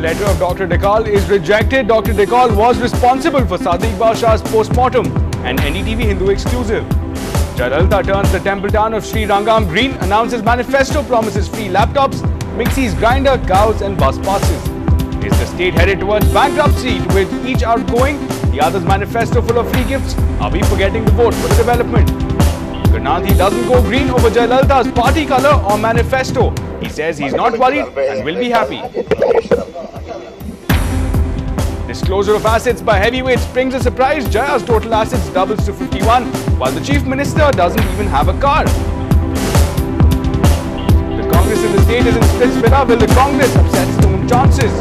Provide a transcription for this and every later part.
resignation letter of Dr. Dekal is rejected. Dr. Dekal was responsible for Sadiq Basha's post-mortem. An NDTV Hindu exclusive. Jayalalitha turns the temple town of Sri Rangam green, announces manifesto, promises free laptops, mixies grinder, cows and bus passes. Is the state headed towards bankruptcy with each outgoing? The other's manifesto full of free gifts? Are we forgetting the vote for the development? Gandhi doesn't go green over Jayalalitha's party colour or manifesto. He says he's not worried and will be happy. Disclosure of assets by heavyweights brings a surprise. Jaya's total assets doubles to 51, while the chief minister doesn't even have a car. The Congress in the state is in splitsvilla. Will the Congress upset its own chances?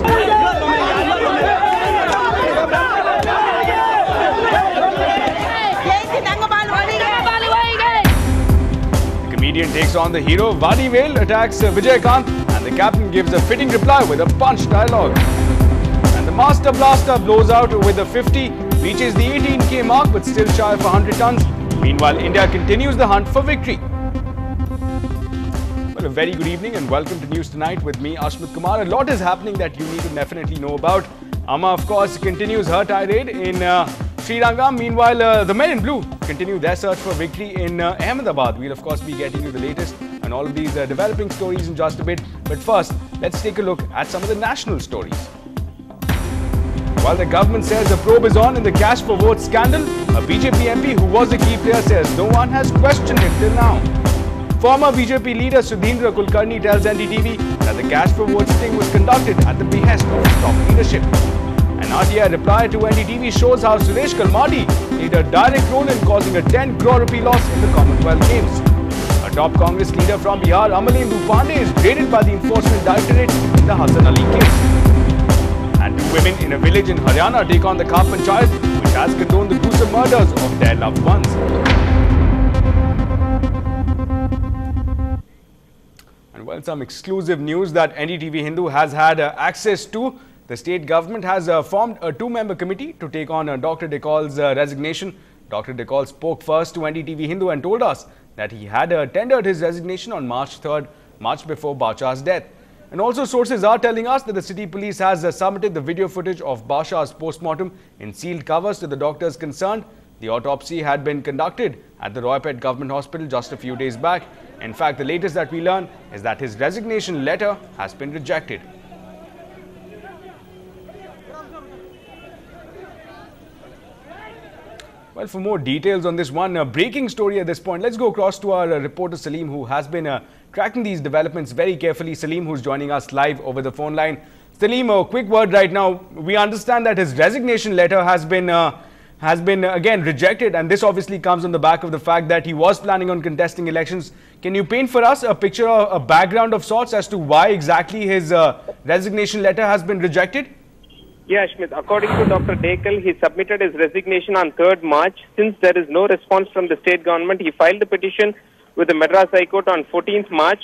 The comedian takes on the hero. Vadivel attacks Vijay-Kant, and the captain gives a fitting reply with a punch dialogue. And the Master Blaster blows out with a 50, reaches the 18K mark but still shy of 100 tons. Meanwhile, India continues the hunt for victory. Well, a very good evening and welcome to News Tonight with me, Ashmit Kumar. A lot is happening that you need to definitely know about. Amma, of course, continues her tirade in Sri Rangam. Meanwhile, the men in blue continue their search for victory in Ahmedabad. We'll, of course, be getting you the latest and all of these developing stories in just a bit. But first, let's take a look at some of the national stories. While the government says the probe is on in the cash for votes scandal, a BJP MP who was a key player says no one has questioned it till now. Former BJP leader Sudhindra Kulkarni tells NDTV that the cash for votes sting was conducted at the behest of his top leadership. An RTI reply to NDTV shows how Suresh Kalmadi played a direct role in causing a 10 crore rupee loss in the Commonwealth Games. A top Congress leader from Bihar, Amalendu Pandey, is graded by the Enforcement Directorate in the Hassan Ali case. And two women in a village in Haryana take on the Khap Panchayat, which has condoned the gruesome murders of their loved ones. And well, some exclusive news that NDTV Hindu has had access to. The state government has formed a two-member committee to take on Dr. Dekal's resignation. Dr. Dekal spoke first to NDTV Hindu and told us that he had tendered his resignation on March 3rd, much before Basha's death. And also sources are telling us that the city police has submitted the video footage of Basha's post-mortem in sealed covers to the doctors concerned. The autopsy had been conducted at the Roypet Government Hospital just a few days back. In fact, the latest that we learn is that his resignation letter has been rejected. Well, for more details on this one breaking story at this point, let's go across to our reporter Salim, who has been tracking these developments very carefully. Salim, who's joining us live over the phone line. Salim, a quick word right now. We understand that his resignation letter has been again rejected, and this obviously comes on the back of the fact that he was planning on contesting elections. Can you paint for us a picture, a background of sorts as to why exactly his resignation letter has been rejected? Yeah, Ashmit. According to Dr. Dekal, he submitted his resignation on 3rd March. Since there is no response from the state government, he filed the petition with the Madras High Court on 14th March.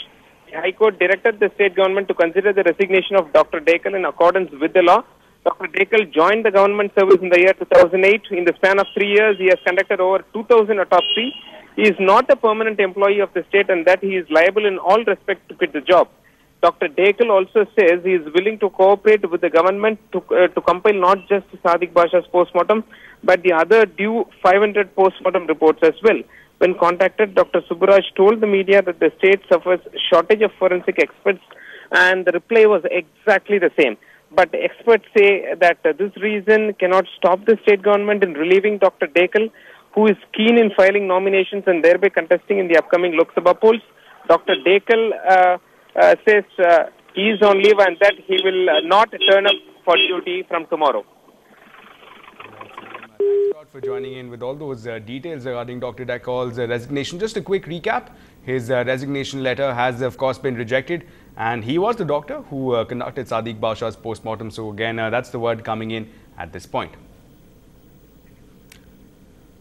The High Court directed the state government to consider the resignation of Dr. Dekal in accordance with the law. Dr. Dekal joined the government service in the year 2008. In the span of 3 years, he has conducted over 2,000 autopsies. He is not a permanent employee of the state and that he is liable in all respect to quit the job. Dr. Dekal also says he is willing to cooperate with the government to compile not just Sadiq Basha's postmortem, but the other due 500 postmortem reports as well. When contacted, Dr. Subbaraj told the media that the state suffers shortage of forensic experts, and the reply was exactly the same. But experts say that this reason cannot stop the state government in relieving Dr. Dekal, who is keen in filing nominations and thereby contesting in the upcoming Lok Sabha polls. Dr. Dekal says he is on leave and that he will not turn up for duty from tomorrow. Thanks for joining in with all those details regarding Dr. Dekal's resignation. Just a quick recap. His resignation letter has, of course, been rejected, and he was the doctor who conducted Sadiq Basha's postmortem. So again, that's the word coming in at this point.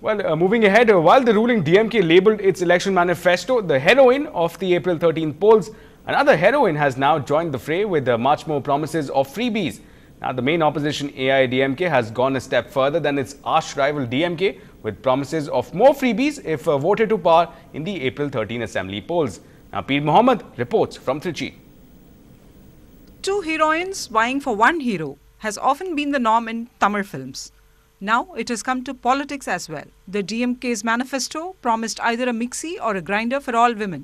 Well, moving ahead, while the ruling DMK labelled its election manifesto the heroine of the April 13th polls, another heroine has now joined the fray with much more promises of freebies. Now, the main opposition AIADMK has gone a step further than its arch rival DMK with promises of more freebies if voted to power in the April 13 assembly polls. Now, Peer Mohammed reports from Trichy. two heroines vying for one hero has often been the norm in Tamil films. Now it has come to politics as well. The DMK's manifesto promised either a mixie or a grinder for all women.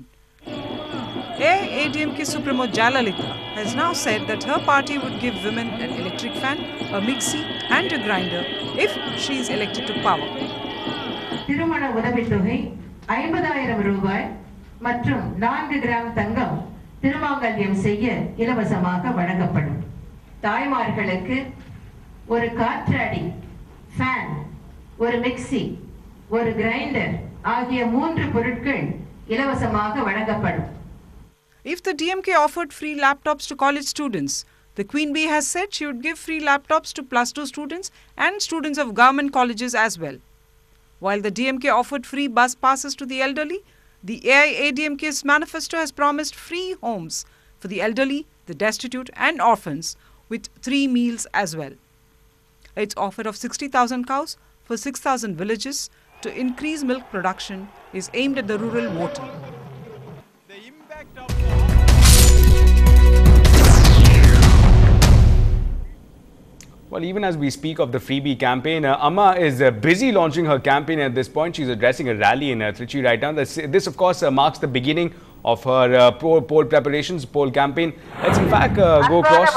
AIADMK Supremo Jayalalitha has now said that her party would give women an electric fan, a mixie and a grinder if she is elected to power. திருமண உதவித்தொகை 50,000 ரூபாய் மற்றும் 4 gram தங்கம் திருமாங்கல்யம் செய்ய இலவசமாக வழங்கப்படும். தாய்மார்களுக்கு ஒரு காற்றாடி, fan, ஒரு மிக்ஸி, ஒரு கிரைண்டர் ஆகிய 3 பொருட்கள் இலவசமாக வழங்கப்படும். If the DMK offered free laptops to college students, the Queen Bee has said she would give free laptops to +2 students and students of government colleges as well. While the DMK offered free bus passes to the elderly, the AIADMK's manifesto has promised free homes for the elderly, the destitute and orphans with 3 meals as well. Its offer of 60,000 cows for 6,000 villages to increase milk production is aimed at the rural voter. Well, even as we speak of the Freebie campaign, Amma is busy launching her campaign at this point. She's addressing a rally in Trichy right now. This of course, marks the beginning of her poll preparations, poll campaign. Let's in fact go across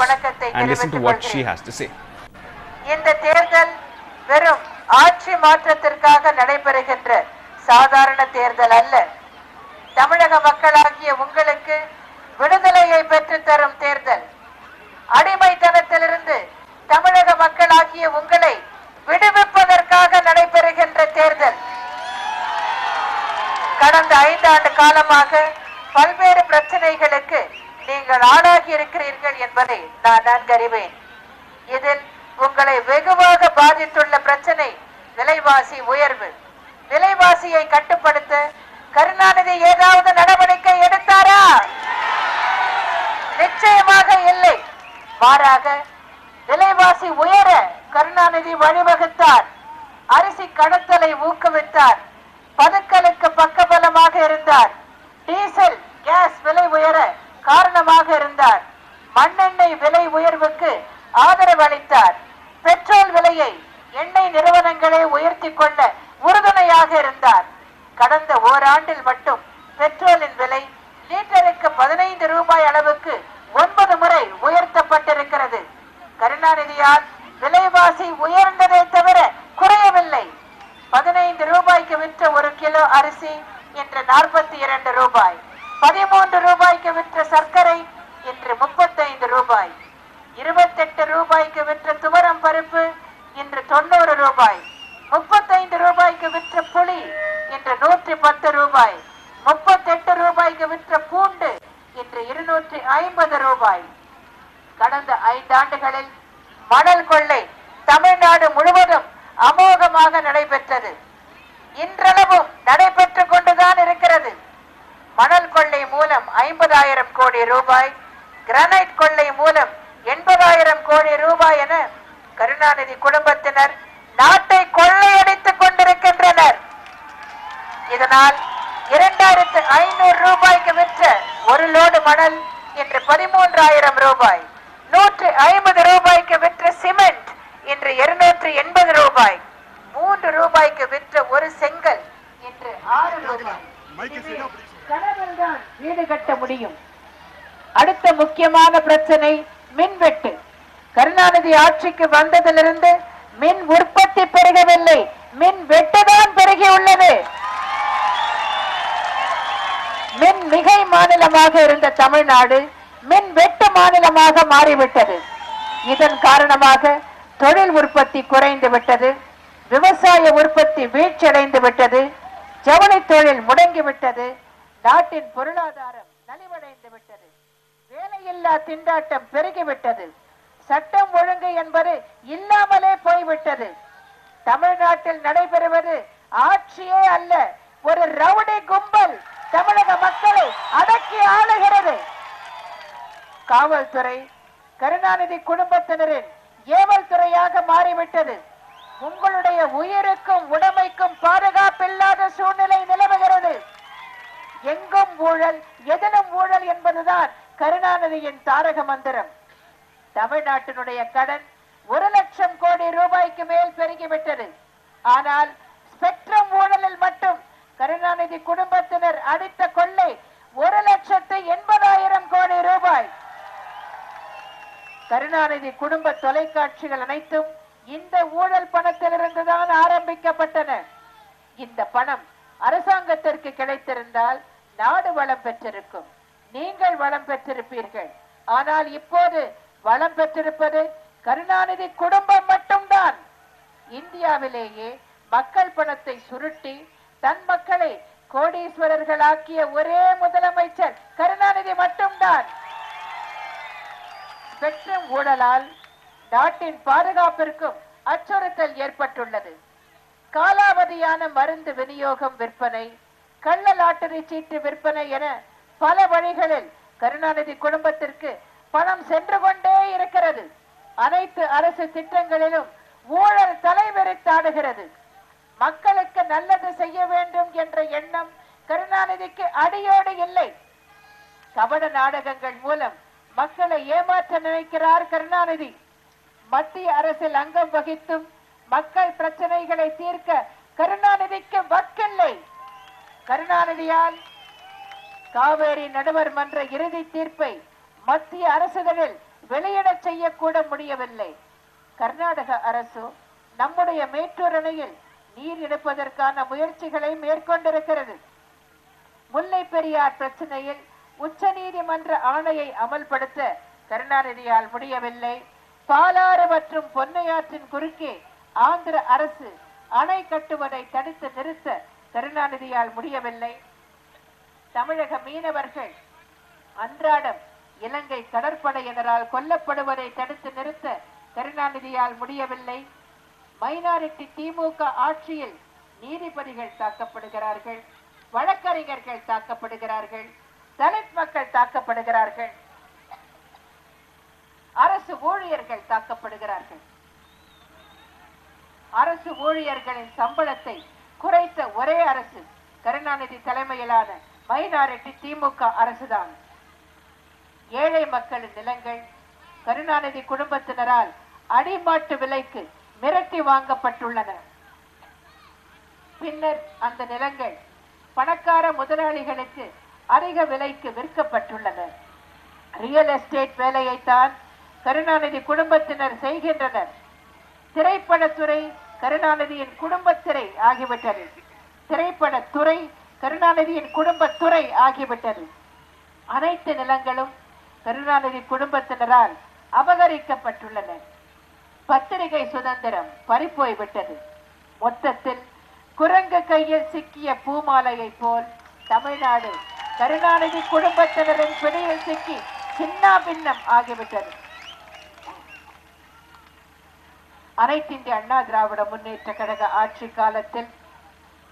and listen to what she has to say. இந்த தேர்தல் வெறும் ஆட்சி மாற்றத்திற்காக நடைபெறுகின்ற சாதாரண தேர்தல் அல்ல. தமிழக மக்களாகிய உங்களுக்கு விடுதலையை பெற்றுத் தரும் தேர்தல். அடிமைத்தனத்திலிருந்து தமிழக மக்களாகிய உங்களை விடுவிப்பதற்காக நடைபெறுகின்ற தேர்தல். கடந்த 5 ஆண்டு காலமாக பல்வேறு பிரச்சனைகளுக்கு நீங்கள் ஆளாகி இருக்கிறீர்கள் என்பதை நான் நன்கறிவேன். இதில் உங்களை வெகுவாக பாதித்துள்ள பிரச்சனை விலைவாசி உயர்வு. விலைவாசியை கட்டுப்படுத்த கருணாநிதி ஏதாவது நடவடிக்கை எடுத்தாரா? நிச்சயமாக இல்லை. மாறாக விலைவாசி உயர கருணாநிதி வழிவகுத்தார். அரிசி கடத்தலை ஊக்குவித்தார். பதுக்கலுக்கு பக்கபலமாக இருந்தார். டீசல், கேஸ் விலை உயர காரணமாக இருந்தார். மண்ணெண்ணெய் விலை உயர்வுக்கு ஆதரவு அளித்தார். பெட்ரோல் விலையை எண்ணெய் நிறுவனங்களே உயர்த்தி கொள்ள உறுதுணையாக இருந்தார். கடந்த ஓராண்டில் மட்டும் பெட்ரோலின் விலை லிட்டருக்கு 15 ரூபாய் அளவுக்கு 9 முறை உயர்த்தப்பட்டிருக்கிறது. கருணாநிதியால் விலைவாசி உயர்ந்ததை தவிர குறையவில்லை. 15 ரூபாய்க்கு விற்ற 1 கிலோ அரிசி இன்று 42 ரூபாய். 13 ரூபாய்க்கு விற்ற சர்க்கரை இன்று 35 ரூபாய். 28 ரூபாய்க்கு விற்ற துவரம் பருப்பு இன்று 90 ரூபாய். 35 ரூபாய்க்கு விற்ற புளி இன்று 110 ரூபாய். 38 ரூபாய்க்கு விற்ற பூண்டு இன்று 250 ரூபாய். கடந்த 5 ஆண்டுகளில் மணல் கொள்ளை தமிழ்நாடு முழுவதும் அமோகமாக நடைபெற்றது. இன்றளவும் நடைபெற்றுக் கொண்டுதான் இருக்கிறது. மணல் கொள்ளை மூலம் 50,000 கோடி ரூபாய், கிரானைட் கொள்ளை மூலம் 80,000 கோடி ரூபாய் என கருணாநிதி குடும்பத்தினர் நாட்டை கொள்ளையடித்துக் கொண்டிருக்கின்றனர். இதனால் 2,500 ரூபாய்க்கு விற்ற 1 லோடு மணல் இன்று 13,000 ரூபாய். 150 ரூபாய்க்கு விற்ற சிமெண்ட் இன்று 280 ரூபாய். 3 ரூபாய்க்கு விற்ற 1 செங்கல் இன்று 6 ரூபாய். கனவில்தான் வீடு கட்ட முடியும். அடுத்த முக்கியமான பிரச்சனை மின்வெட்டு. கருணாநிதி ஆட்சிக்கு வந்ததிலிருந்து மின் உற்பத்தி பெருகவில்லை, மின் வெட்டுதான் பெருகியுள்ளது. மின் மிகை மாநிலமாக இருந்த தமிழ்நாடு மின் வெட்டு மாநிலமாக மாறிவிட்டது. இதன் காரணமாக தொழில் உற்பத்தி குறைந்து விட்டது, விவசாய உற்பத்தி வீழ்ச்சியடைந்து விட்டது, ஜவுளி தொழில் முடங்கிவிட்டது, நாட்டின் பொருளாதாரம் நலிவடைந்து விட்டது, வேலையில்லா திண்டாட்டம் பெருகிவிட்டது, சட்டம் ஒழுங்கு என்பது இல்லாமலே போய்விட்டது. தமிழ்நாட்டில் நடைபெறுவது ஆட்சியே அல்ல, ஒரு ரவுடி கும்பல் தமிழக மக்களை அடக்கி ஆளுகிறது. காவல்துறை கருணாநிதி குடும்பத்தினரின் ஏவல் துறையாக மாறிவிட்டது. உங்களுடைய உயிருக்கும் உடைமைக்கும் பாதுகாப்பில்லாத சூழ்நிலை நிலவுகிறது. எங்கும் ஊழல், எதிலும் ஊழல் என்பதுதான் கருணாநிதியின் தாரக மந்திரம். தமிழ்நாட்டினுடைய கடன் 1,00,000 கோடி ரூபாய்க்கு மேல் பெருகிவிட்டது. ஆனால் ஸ்பெக்ட்ரம் ஊழலில் மட்டும் கருணாநிதி குடும்பத்தினர் அடித்த கொள்ளை 1,80,000 கோடி ரூபாய். கருணாநிதி குடும்ப தொலைக்காட்சிகள் அனைத்தும் இந்த ஊழல் பணத்திலிருந்துதான் ஆரம்பிக்கப்பட்டன. இந்த பணம் அரசாங்கத்திற்கு கிடைத்திருந்தால் நாடு வளம் பெற்றிருக்கும், நீங்கள் வளம் பெற்றிருப்பீர்கள். ஆனால் இப்போது வளம் பெற்றிருப்பது கருணாநிதி குடும்பம் மட்டும்தான். இந்தியாவிலேயே மக்கள் பணத்தை சுருட்டி தன் மக்களை கோடீஸ்வரர்களாக்கிய ஒரே முதலமைச்சர் கருணாநிதி மட்டும்தான். ஸ்பெக்ட்ரம் ஊழலால் நாட்டின் பாதுகாப்பிற்கும் அச்சுறுத்தல் ஏற்பட்டுள்ளது. காலாவதியான மருந்து விநியோகம், விற்பனை, கள்ள லாட்டரி சீட்டு விற்பனை என பல வழிகளில் கருணாநிதி குடும்பத்திற்கு பணம் சென்று கொண்டே இருக்கிறது. அனைத்து அரசு திட்டங்களிலும் ஊழல் தலைவிரித்தாடுகிறது. மக்களுக்கு நல்லது செய்ய வேண்டும் என்ற எண்ணம் கருணாநிதிக்கு அடியோடு இல்லை. கபட நாடகங்கள் மூலம் மக்களை ஏமாற்ற நினைக்கிறார் கருணாநிதி. மத்திய அரசில் அங்கம் வகித்தும் மக்கள் பிரச்சனைகளை தீர்க்க கருணாநிதிக்கு வக்கில்லை. கருணாநிதியால் காவேரி நடுவர் மன்ற இறுதி தீர்ப்பை மத்திய அரசுகளில் வெளியிட செய்யக்கூட முடியவில்லை. கர்நாடக அரசு நம்முடைய மேட்டூர் அணையில் நீர் எடுப்பதற்கான முயற்சிகளை மேற்கொண்டிருக்கிறது. முல்லை பெரியார் பிரச்சனையில் உச்ச நீதிமன்ற ஆணையை அமல்படுத்த கருணாநிதியால் முடியவில்லை. பாலாறு மற்றும் பொன்னையாற்றின் குறுக்கே ஆந்திர அரசு அணை கட்டுவதை தடுத்து நிறுத்த கருணாநிதியால் முடியவில்லை. தமிழக மீனவர்கள் அன்றாடம் இலங்கை கடற்படையினரால் கொல்லப்படுவதை தடுத்து நிறுத்த கருணாநிதியால் முடியவில்லை. மைனாரிட்டி திமுக ஆட்சியில் நீதிபதிகள் தாக்கப்படுகிறார்கள், வழக்கறிஞர்கள் தாக்கப்படுகிறார்கள், தலித் மக்கள் தாக்கப்படுகிறார்கள், அரசு ஊழியர்கள் தாக்கப்படுகிறார்கள். அரசு ஊழியர்களின் சம்பளத்தை குறைத்த ஒரே அரசு கருணாநிதி தலைமையிலான மைனாரிட்டி திமுக அரசுதான். ஏழை மக்களின் நிலங்கள் கருணாநிதி குடும்பத்தினரால் அடிமாட்டு விலைக்கு மிரட்டி வாங்கப்பட்டுள்ளன. பின்னர் அந்த நிலங்கள் பணக்கார முதலாளிகளுக்கு அதிக விலைக்கு விற்கப்பட்டுள்ளன. ரியல் எஸ்டேட் வேலையைத்தான் கருணாநிதி குடும்பத்தினர் செய்கின்றனர். திரைப்படத்துறை கருணாநிதியின் குடும்பத்திரை ஆகிவிட்டது. திரைப்படத்துறை கருணாநிதியின் குடும்பத்துறை ஆகிவிட்டது. அனைத்து நிலங்களும் கருணாநிதி குடும்பத்தினரால் அபகரிக்கப்பட்டுள்ளன. பத்திரிகை சுதந்திரம் பறிப்போய்விட்டது. மொத்தத்தில் குரங்கு கையில் சிக்கிய பூமாலையை போல் தமிழ்நாடு கருணாநிதி குடும்பத்தினரின் பிடியில் சிக்கி சின்னா பின்னம் ஆகிவிட்டது. அனைத்திந்திய அண்ணா திராவிட முன்னேற்ற கழக ஆட்சி காலத்தில்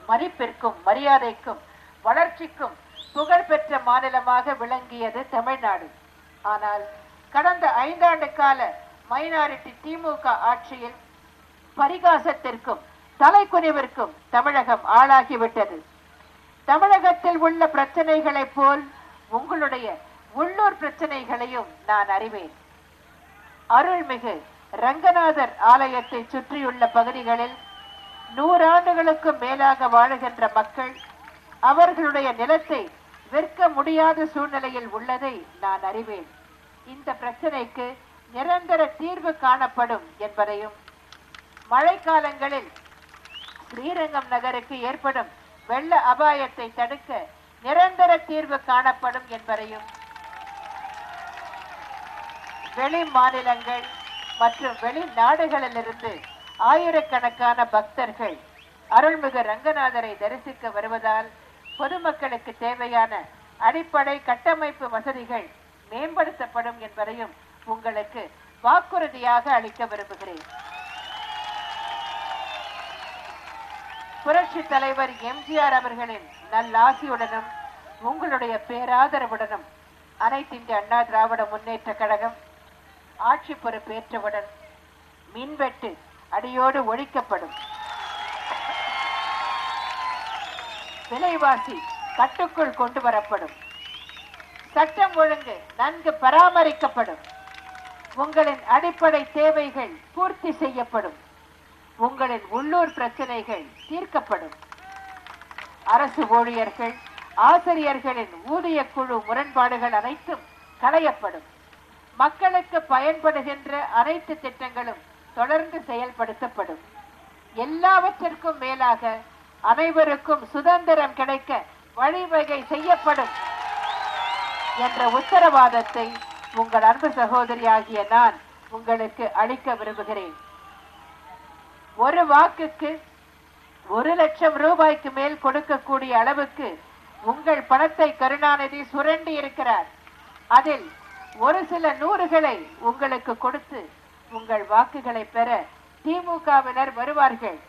மதிப்பிற்கும் மரியாதைக்கும் வளர்ச்சிக்கும் புகழ்பெற்ற மாநிலமாக விளங்கியது தமிழ்நாடு. ஆனால் கடந்த 5 ஆண்டு கால மைனாரிட்டி திமுக ஆட்சியில் பரிகாசத்திற்கும் தலைக்குனிவிற்கும் தமிழகம் ஆளாகிவிட்டது. தமிழகத்தில் உள்ள பிரச்சனைகளைப் போல் உங்களுடைய உள்ளூர் பிரச்சனைகளையும் நான் அறிவேன். அருள்மிகு ரங்கநாதர் ஆலயத்தை சுற்றியுள்ள பகுதிகளில் 100 ஆண்டுகளுக்கும் மேலாக வாழுகின்ற மக்கள் அவர்களுடைய நிலத்தை விற்க முடியாத சூழ்நிலையில் உள்ளதை நான் அறிவேன். இந்த பிரச்சனைக்கு நிரந்தர தீர்வு காணப்படும் என்பதையும், மழைக்காலங்களில் ஸ்ரீரங்கம் நகருக்கு ஏற்படும் வெள்ள அபாயத்தை தடுக்க நிரந்தர தீர்வு காணப்படும் என்பதையும், வெளி மாநிலங்கள் மற்றும் வெளிநாடுகளிலிருந்து ஆயிரக்கணக்கான பக்தர்கள் அருள்மிகு ரங்கநாதரை தரிசிக்க வருவதால் பொதுமக்களுக்கு தேவையான அடிப்படை கட்டமைப்பு வசதிகள் மேம்படுத்தப்படும் என்பதையும் உங்களுக்கு வாக்குறுதியாக அளிக்க விரும்புகிறேன். புரட்சி தலைவர் எம்ஜிஆர் அவர்களின் நல்லாசியுடனும் உங்களுடைய பேராதரவுடனும் அனைத்திந்திய அண்ணா திராவிட முன்னேற்ற கழகம் ஆட்சி பொறுப்பேற்றவுடன் மின்வெட்டு அடியோடு ஒழிக்கப்படும். விலைவாசி கட்டுக்குள் கொண்டு வரப்படும். சட்டம் ஒழுங்கு நன்கு பராமரிக்கப்படும். உங்களின் அடிப்படை தேவைகள் பூர்த்தி செய்யப்படும். உங்களின் உள்ளூர் பிரச்சனைகள் தீர்க்கப்படும். அரசு ஊழியர்கள், ஆசிரியர்களின் ஊதிய குழு முரண்பாடுகள் அனைத்தும் களையப்படும். மக்களுக்கு பயன்படுகின்ற அனைத்து திட்டங்களும் தொடர்ந்து செயல்படுத்தப்படும். எல்லாவற்றிற்கும் மேலாக அனைவருக்கும் சுதந்திரம் கிடைக்க வழிவகை செய்யப்படும் என்ற உத்தரவாதத்தை உங்கள் அன்பு சகோதரியாகிய நான் உங்களுக்கு அளிக்க விரும்புகிறேன். ஒரு வாக்குக்கு 1 லட்சம் ரூபாய்க்கு மேல் கொடுக்கக்கூடிய அளவுக்கு உங்கள் பணத்தை கருணாநிதி சுரண்டி இருக்கிறார். அதில் ஒரு சில நூறுகளை உங்களுக்கு கொடுத்து உங்கள் வாக்குகளை பெற திமுகவினர் வருவார்கள்.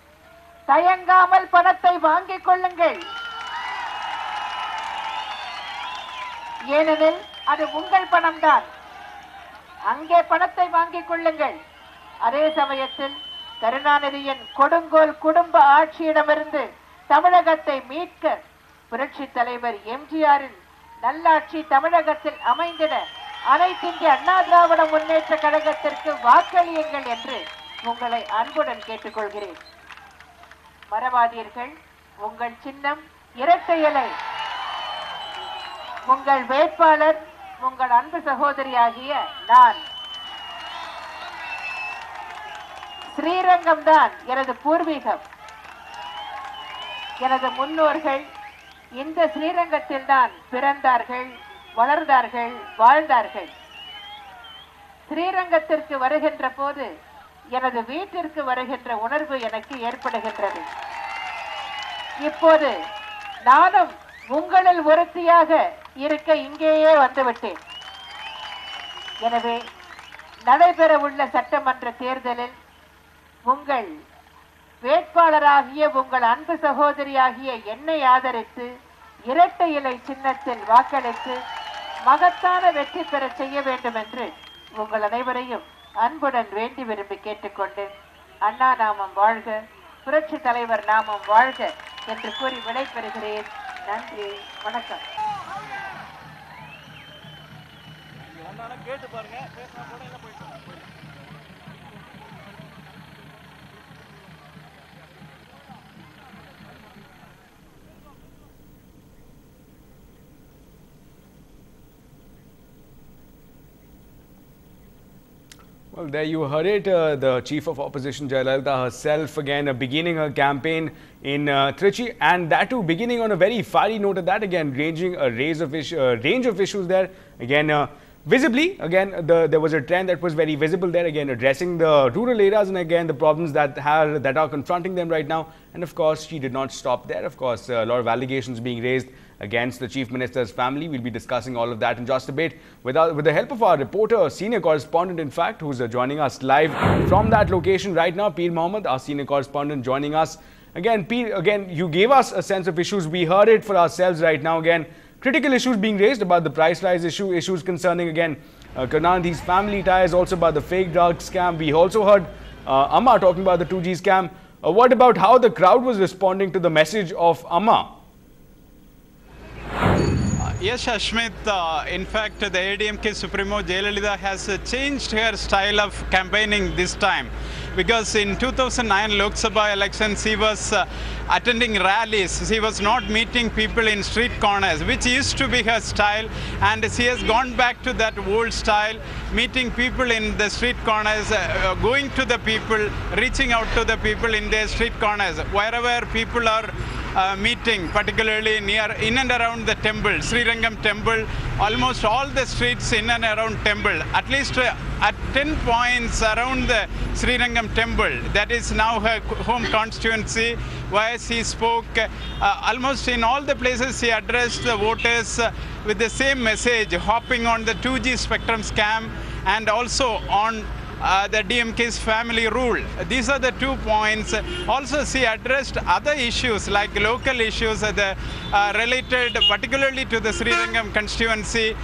தயங்காமல் பணத்தை வாங்கிக் கொள்ளுங்கள். ஏனெனில் அது உங்கள் பணம்தான். அங்கே பணத்தை வாங்கிக் கொள்ளுங்கள். அதே சமயத்தில் கருணாநிதியின் கொடுங்கோல் குடும்ப ஆட்சியிடமிருந்து தமிழகத்தை மீட்க புரட்சி தலைவர் எம்ஜிஆரின் நல்லாட்சி தமிழகத்தில் அமைந்திட அனைத்து இந்திய அண்ணா திராவிட முன்னேற்ற கழகத்திற்கு வாக்களியுங்கள் என்று உங்களை அன்புடன் கேட்டுக்கொள்கிறேன். மறவாதீர்கள், உங்கள் சின்னம் இரட்டை இலை. உங்கள் வேட்பாளர் உங்கள் அன்பு சகோதரியாகிய நான். ஸ்ரீரங்கம் தான் எனது பூர்வீகம். எனது முன்னோர்கள் இந்த ஸ்ரீரங்கத்தில் தான் பிறந்தார்கள், வளர்ந்தார்கள், வாழ்ந்தார்கள். ஸ்ரீரங்கத்திற்கு வருகின்ற போது எனது வீட்டிற்கு வருகின்ற உணர்வு எனக்கு ஏற்படுகின்றது. இப்போது நானும் உங்களில் ஒருத்தியாக இருக்க இங்கேயே வந்துவிட்டேன். எனவே நடைபெறவுள்ள சட்டமன்ற தேர்தலில் உங்கள் வேட்பாளராகிய உங்கள் அன்பு சகோதரியாகிய என்னை ஆதரித்து இரட்டை இலை சின்னத்தில் வாக்களித்து மகத்தான வெற்றி பெற செய்ய வேண்டும் என்று உங்கள் அனைவரையும் அன்புடன் வேண்டி விரும்பி கேட்டுக்கொண்டு, அண்ணா நாமம் வாழ்க, புரட்சி தலைவர் நாமம் வாழ்க என்று கூறி விடைபெறுகிறேன். நன்றி, வணக்கம். Well, there you heard it. The Chief of Opposition, Jayalalitha herself, again beginning her campaign in Trichy, and that too beginning on a very fiery note of that, again ranging a range of issues there. Again, visibly, again, there was a trend that was very visible there, again addressing the rural areas and again the problems that are confronting them right now. And of course, she did not stop there. Of course, a lot of allegations being raised against the Chief Minister's family. We'll be discussing all of that in just a bit with the help of our reporter, senior correspondent, in fact, who's joining us live from that location right now. Peer Mohammed, our senior correspondent, joining us. Again, Peer, again, you gave us a sense of issues. We heard it for ourselves right now. Again, critical issues being raised about the price rise issue, issues concerning, again, Karunanidhi's family ties, also about the fake drug scam. We also heard Amma talking about the 2G scam. What about how the crowd was responding to the message of Amma? Yes, Ashmit, in fact, the ADMK Supremo Jayalalitha has changed her style of campaigning this time. Because in 2009 Lok Sabha elections, she was attending rallies. She was not meeting people in street corners, which used to be her style. And she has gone back to that old style, meeting people in the street corners, going to the people, reaching out to the people in their street corners, wherever people are meeting, particularly in and around the temple, Srirangam temple, almost all the streets in and around temple, at least at 10 points around the Srirangam temple. That is now her home constituency, where she spoke almost in all the places. She addressed the voters with the same message, hopping on the 2G spectrum scam and also on the DMK's family rule. These are the 2 points. Also, she addressed other issues like local issues related particularly to the Srirangam constituency,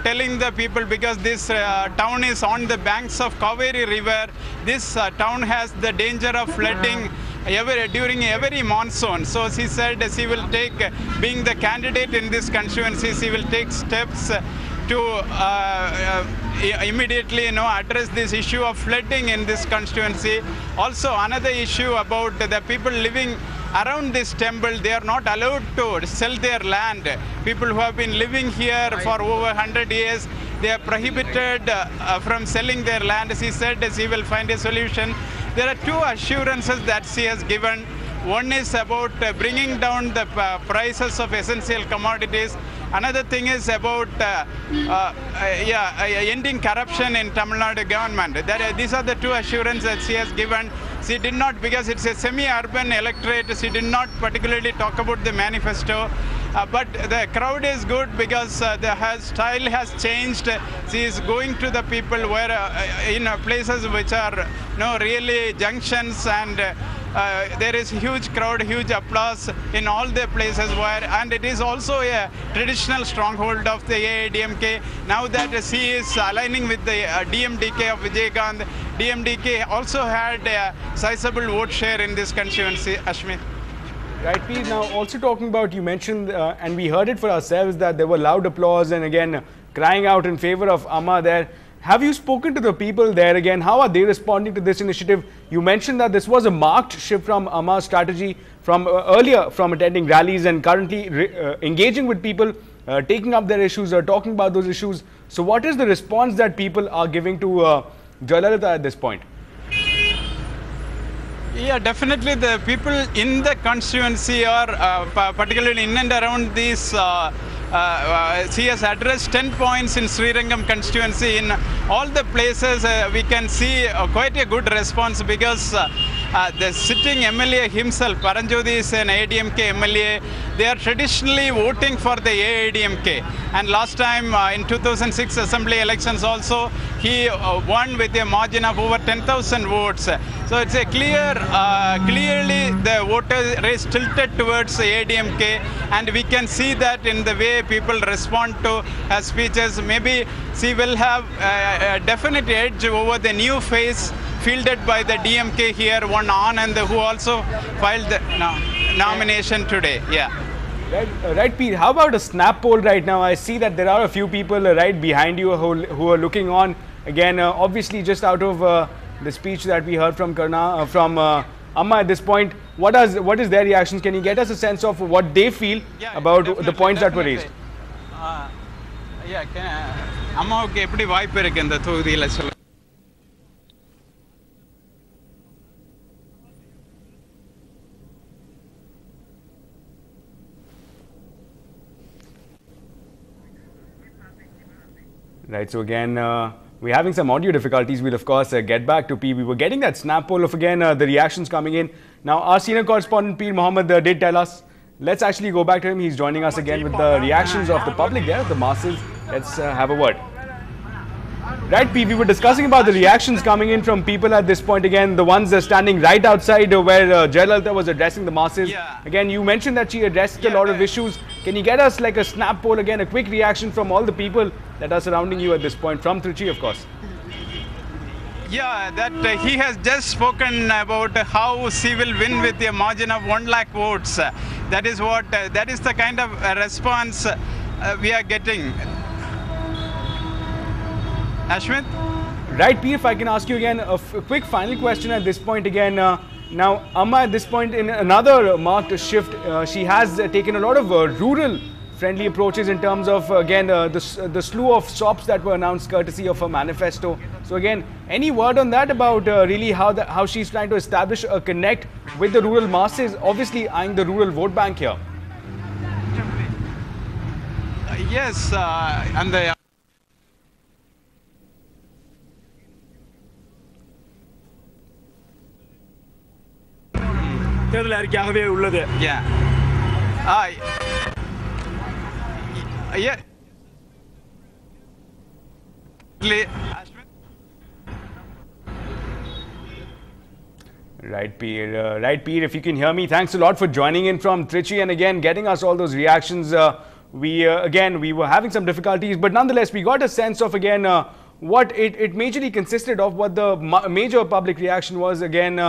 telling the people, because this town is on the banks of Kaveri river, this town has the danger of flooding during every monsoon. So she said she will take, being the candidate in this constituency, she will take steps to immediately address this issue of flooding in this constituency. Also another issue about the people living around this temple, they are not allowed to sell their land. People who have been living here for over 100 years, they are prohibited from selling their land. She said she will find a solution. There are two assurances that she has given. One is about bringing down the prices of essential commodities. Another thing is about ending corruption in Tamil Nadu government. These are the two assurances that she has given. She did not, because it's a semi-urban electorate, she did not particularly talk about the manifesto. But the crowd is good because her style has changed. She is going to the people where in places which are really junctions, and there is huge crowd, huge applause in all the places where, and it is also a traditional stronghold of the AIADMK. Now that she is aligning with the DMDK of Vijaykanth, DMDK also had a sizable vote share in this constituency, Ashmit. Right, Pete. Now, also talking about, you mentioned, and we heard it for ourselves, that there were loud applause and again crying out in favor of Amma there. Have you spoken to the people there again? How are they responding to this initiative? You mentioned that this was a marked shift from Amma's strategy from earlier, from attending rallies and currently engaging with people, taking up their issues or talking about those issues. So what is the response that people are giving to Jayalalitha at this point? Yeah, definitely the people in the constituency are particularly in and around these. She has addressed 10 points in Srirangam constituency. In all the places we can see quite a good response, because the sitting MLA himself, Paranjyothi, is an AIADMK MLA. They are traditionally voting for the AIADMK. And last time in 2006 assembly elections also, he won with a margin of over 10,000 votes. So it's a clearly the voter race tilted towards AIADMK, and we can see that in the way people respond to her speeches. Maybe she will have a definite edge over the new face fielded by the DMK here, one Anand, who also filed the nomination today. Yeah. Right, Pete. How about a snap poll right now? I see that there are a few people right behind you who are looking on. Again, obviously, just out of the speech that we heard from Amma at this point, what is their reactions? Can you get us a sense of what they feel about the points that were raised? அம்மாவுக்கு எப்படி வாய்ப்பு இருக்கு இந்த தொகுதியில சொல்ல? Right, so again, we're having some audio difficulties. We'll of course get back to P. We were getting that snap poll of again the reactions coming in. Now our senior correspondent P. Mohammed did tell us. Let's actually go back to him. He's joining us again with the reactions of the public there, the masses. Let's have a word. Right, P. We were discussing about the reactions coming in from people at this point. Again, the ones standing right outside where Jayalalitha was addressing the masses. Again, you mentioned that she addressed a lot of issues. Can you get us like a snap poll again, a quick reaction from all the people that are surrounding you at this point, from Trichy, of course? Yeah, that he has just spoken about how she will win with a margin of 1 lakh votes. That is what, that is the kind of response we are getting. Ashwin? Right, P, if I can ask you again a quick final question at this point again. Now, Amma at this point in another marked shift, she has taken a lot of rural friendly approaches in terms of again the slew of shops that were announced courtesy of her manifesto. So again, any word on that about really how she's trying to establish a connect with the rural masses, obviously eyeing the rural vote bank here? Yes, and the yeah. Yeah. Right, Peter. Right, Peter. If you can hear me, thanks a lot for joining in from Trichy and again getting us all those reactions. We were having some difficulties, but nonetheless, we got a sense of again what it majorly consisted of. What the major public reaction was. Again,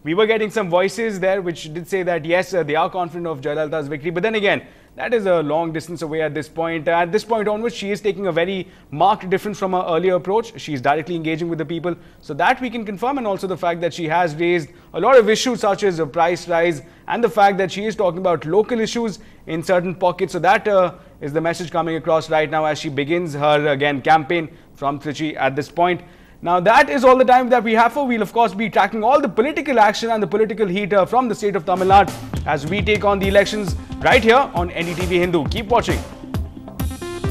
we were getting some voices there which did say that yes, they are confident of Jayalalitha's victory. But then again, that is a long distance away at this point. At this point onwards, she is taking a very marked difference from her earlier approach. She is directly engaging with the people. So that we can confirm, and also the fact that she has raised a lot of issues such as a price rise and the fact that she is talking about local issues in certain pockets. So that is the message coming across right now as she begins her again campaign from Trichy at this point. Now that is all the time that we have for. We'll of course be tracking all the political action and the political heat from the state of Tamil Nadu as we take on the elections right here on NDTV Hindu. Keep watching.